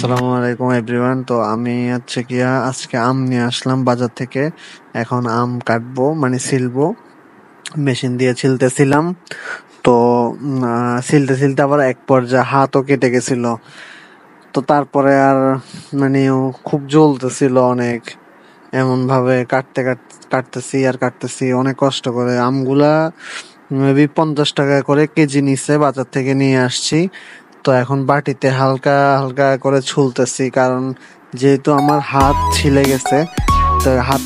আসসালামু আলাইকুম এভরিওয়ান। তো আমি হচ্ছে গিয়া আজকে আম নিয়ে আসলাম বাজার থেকে। এখন আম কাটবো, মানে ছিলবো। মেশিন দিয়ে ছিলতেছিলাম। তো ছিলতে ছিলতে আবার এক পর্যায়ে হাতও কেটে গেছিল। তো তারপরে আর মানে খুব জ্বলতেছিল অনেক। এমন ভাবে কাটতেছি আর কাটতেছি অনেক কষ্ট করে। আমগুলা মেবি 50 টাকা করে কেজি নিচ্ছে, বাজার থেকে নিয়ে আসছি। তো এখন বাটিতে হালকা হালকা করে ছুলতেছি, কারণ যেহেতু আমার হাত ছিলে গেছে। তো হাত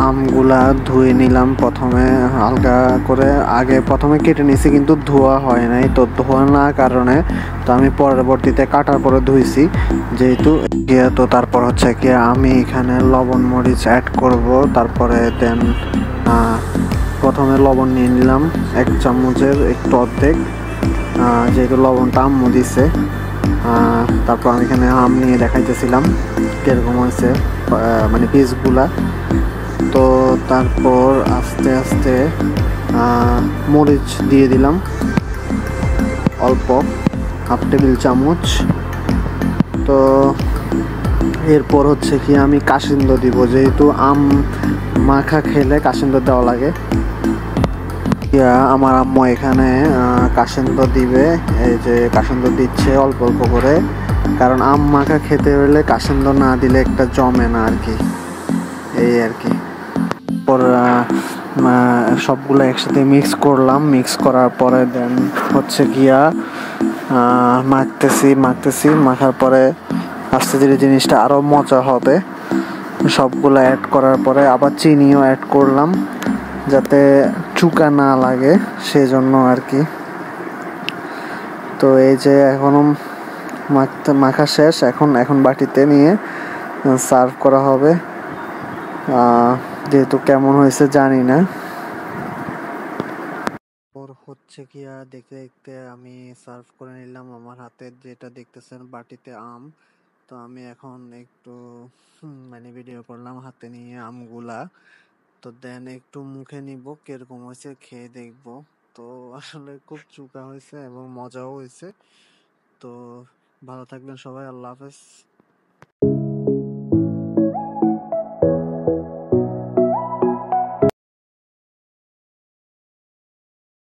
আমগুলা ধুয়ে নিলাম প্রথমে হালকা করে। আগে প্রথমে কেটে নিছি, কিন্তু ধোয়া হয় নাই। তো ধোয়া না কারণে তো আমি পরবর্তীতে কাটার পরে ধুইছি যেহেতু। তো তারপর হচ্ছে কি আমি এখানে লবণ মরিচ অ্যাড করব। তারপরে দেন প্রথমে লবণ নিয়ে নিলাম 1 চামচের একটু অর্ধেক, যেহেতু লবণটা আম্মু দিছে। তারপর আমি এখানে আম নিয়ে দেখাইতেছিলাম কিরকম হয়েছে, মানে পিসগুলা। তো তারপর আস্তে আস্তে মরিচ দিয়ে দিলাম অল্প, 1/2 টেবিল চামচ। তো এরপর হচ্ছে কি আমি কাসিন্দ দিব, যেহেতু আম মাখা খেলে কাসিন্দ দেওয়া লাগে। আমার আম্মু এখানে কাসিন্দ দিবে, এই যে কাসিন্দ দিচ্ছে অল্প অল্প করে, কারণ আম মাখা খেতে হলে কাসিন্দ না দিলে একটা জমে না আর কি, এই আর কি। পর সবগুলো একসাথে মিক্স করলাম। মিক্স করার পরে দেন হচ্ছে গিয়া মাখতেছি। মাখার পরে আস্তে ধীরে জিনিসটা আরো মজা হবে। সবগুলো অ্যাড করার পরে আবার চিনিও অ্যাড করলাম, যাতে চুকা না লাগে, সেজন্য আর কি। তো এই যে এখনো মাখা শেষ। এখন বাটিতে নিয়ে সার্ভ করা হবে। যেহেতু কেমন হয়েছে জানি না। হচ্ছে কি দেখতে দেখতে আমি সার্ভ করে নিলাম আমার হাতে যেটা দেখতেছেন বাটিতে আম। তো আমি এখন একটু মানে ভিডিও করলাম হাতে নিয়ে আমগুলা। তো দেন একটু মুখে নিব কিরকম হয়েছে খেয়ে দেখবো। তো আসলে খুব চুকা হয়েছে এবং মজাও হয়েছে। তো ভালো থাকবেন সবাই, আল্লাহ হাফেজ।